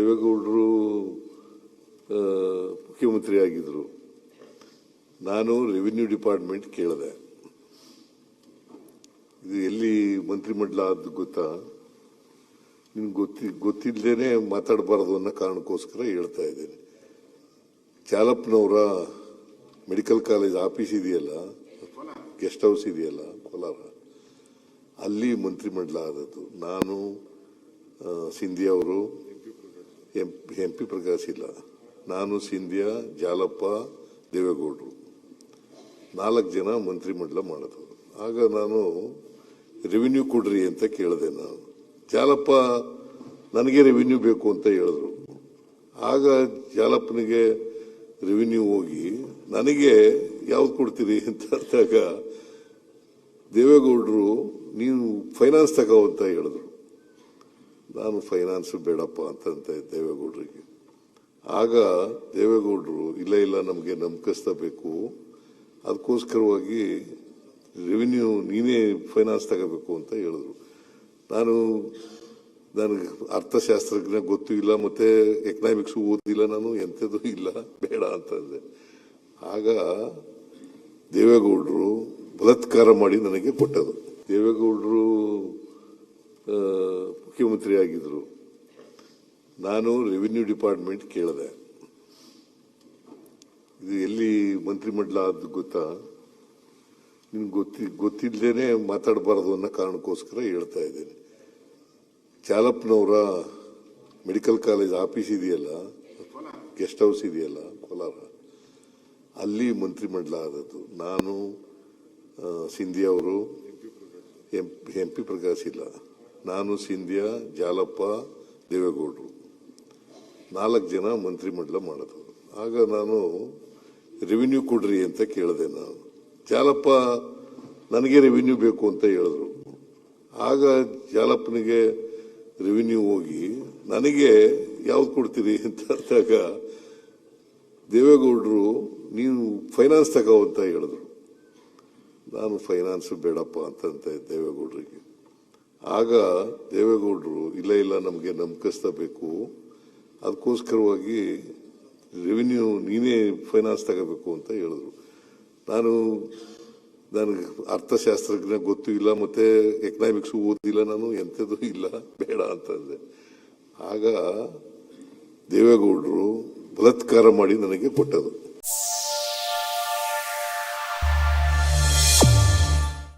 ದೇವೇಗೌಡರು ಮುಖ್ಯಮಂತ್ರಿ ಆಗಿದ್ರು. ನಾನು ರೆವಿನ್ಯೂ ಡಿಪಾರ್ಟ್ಮೆಂಟ್ ಕೇಳಿದೆ, ಇದು ಎಲ್ಲಿ ಮಂತ್ರಿಮಂಡಲ ಆದ ಗೊತ್ತಾ? ನಿಮ್ಗೆ ಗೊತ್ತಿಲ್ಲದೇನೆ ಮಾತಾಡಬಾರದು ಅನ್ನೋ ಕಾರಣಕ್ಕೋಸ್ಕರ ಹೇಳ್ತಾ ಇದ್ದೇನೆ. ಚಾಲಪ್ಪನವರ ಮೆಡಿಕಲ್ ಕಾಲೇಜ್ ಆಫೀಸ್ ಇದೆಯಲ್ಲ, ಗೆಸ್ಟ್ ಹೌಸ್ ಇದೆಯಲ್ಲ ಕೋಲಾರ, ಅಲ್ಲಿ ಮಂತ್ರಿಮಂಡಲ ಆದದ್ದು. ನಾನು, ಸಿಂಧಿಯಾ ಅವರು, ಎಂ ಪಿ ಪ್ರಕಾಶ್ ಇಲ್ಲ, ನಾನು, ಸಿಂಧಿಯಾ, ಜಾಲಪ್ಪ, ದೇವೇಗೌಡರು 4 ಜನ ಮಂತ್ರಿಮಂಡಲ ಮಾಡೋದು. ಆಗ ನಾನು ರೆವಿನ್ಯೂ ಕೊಡ್ರಿ ಅಂತ ಕೇಳಿದೆ. ನಾನು ಜಾಲಪ್ಪ ನನಗೆ ರೆವಿನ್ಯೂ ಬೇಕು ಅಂತ ಹೇಳಿದ್ರು. ಆಗ ಜಾಲಪ್ಪನಿಗೆ ರೆವಿನ್ಯೂ ಹೋಗಿ ನನಗೆ ಯಾವ್ದು ಕೊಡ್ತೀರಿ ಅಂತ ಅಂದಾಗ ದೇವೇಗೌಡರು ನೀವು ಫೈನಾನ್ಸ್ ತಗೋ ಅಂತ ಹೇಳಿದ್ರು. ನಾನು ಫೈನಾನ್ಸ್ ಬೇಡಪ್ಪ ಅಂತ ದೇವೇಗೌಡರಿಗೆ. ಆಗ ದೇವೇಗೌಡರು ಇಲ್ಲ ನಮಗೆ ನಂಬಿಕಸ್ಬೇಕು, ಅದಕ್ಕೋಸ್ಕರವಾಗಿ ರೆವಿನ್ಯೂ ನೀನೇ ಫೈನಾನ್ಸ್ ತಗೋಬೇಕು ಅಂತ ಹೇಳಿದ್ರು. ನನಗೆ ಅರ್ಥಶಾಸ್ತ್ರಜ್ಞ ಗೊತ್ತೂ ಇಲ್ಲ, ಮತ್ತೆ ಎಕನಾಮಿಕ್ಸ್ ಓದಿಲ್ಲ, ನಾನು ಎಂಥದ್ದು ಇಲ್ಲ, ಬೇಡ ಅಂತಂದೆ. ಆಗ ದೇವೇಗೌಡರು ಬಲಾತ್ಕಾರ ಮಾಡಿ ನನಗೆ ಕೊಟ್ಟದು. ದೇವೇಗೌಡರು ಮುಖ್ಯಮಂತ್ರಿ ಆಗಿದ್ರು. ನಾನು ರೆವಿನ್ಯೂ ಡಿಪಾರ್ಟ್ಮೆಂಟ್ ಕೇಳಿದೆ, ಇದು ಎಲ್ಲಿ ಮಂತ್ರಿಮಂಡಲ ಆದ ಗೊತ್ತಾ? ನಿಮ್ಗೆ ಗೊತ್ತಿಲ್ಲದೇನೆ ಮಾತಾಡಬಾರದು ಅನ್ನೋ ಕಾರಣಕ್ಕೋಸ್ಕರ ಹೇಳ್ತಾ ಇದ್ದೇನೆ. ಚಾಲಪ್ಪನವರ ಮೆಡಿಕಲ್ ಕಾಲೇಜ್ ಆಫೀಸ್ ಇದೆಯಲ್ಲ, ಗೆಸ್ಟ್ ಹೌಸ್ ಇದೆಯಲ್ಲ ಕೋಲಾರ, ಅಲ್ಲಿ ಮಂತ್ರಿಮಂಡಲ ಆದದ್ದು. ನಾನು, ಸಿಂಧಿಯಾ ಅವರು, ಎಂ ಪಿ ಪ್ರಕಾಶ್ ಇಲ್ಲ, ನಾನು, ಸಿಂಧಿಯಾ, ಜಾಲಪ್ಪ, ದೇವೇಗೌಡರು 4 ಜನ ಮಂತ್ರಿಮಂಡಲ ಮಾಡೋದು. ಆಗ ನಾನು ರೆವಿನ್ಯೂ ಕೊಡ್ರಿ ಅಂತ ಕೇಳಿದೆ. ನಾನು ಜಾಲಪ್ಪ ನನಗೆ ರೆವಿನ್ಯೂ ಬೇಕು ಅಂತ ಹೇಳಿದ್ರು. ಆಗ ಜಾಲಪ್ಪನಿಗೆ ರೆವಿನ್ಯೂ ಹೋಗಿ ನನಗೆ ಯಾವ್ದು ಕೊಡ್ತೀರಿ ಅಂತ ಅಂದಾಗ ದೇವೇಗೌಡರು ನೀವು ಫೈನಾನ್ಸ್ ತಗೋ ಅಂತ ಹೇಳಿದ್ರು. ನಾನು ಫೈನಾನ್ಸ್ ಬೇಡಪ್ಪ ಅಂತ ದೇವೇಗೌಡರಿಗೆ. ಆಗ ದೇವೇಗೌಡರು ಇಲ್ಲ ನಮಗೆ ನಂಬಿಕಸ್ಬೇಕು, ಅದಕ್ಕೋಸ್ಕರವಾಗಿ ರೆವಿನ್ಯೂ ನೀನೇ ಫೈನಾನ್ಸ್ ತಗೋಬೇಕು ಅಂತ ಹೇಳಿದ್ರು. ನನಗೆ ಅರ್ಥಶಾಸ್ತ್ರಜ್ಞ ಗೊತ್ತೂ ಇಲ್ಲ, ಮತ್ತೆ ಎಕನಾಮಿಕ್ಸ್ ಓದಿಲ್ಲ, ನಾನು ಎಂಥದ್ದು ಇಲ್ಲ, ಬೇಡ ಅಂತಂದೆ. ಆಗ ದೇವೇಗೌಡರು ಬಲಾತ್ಕಾರ ಮಾಡಿ ನನಗೆ ಕೊಟ್ಟದು.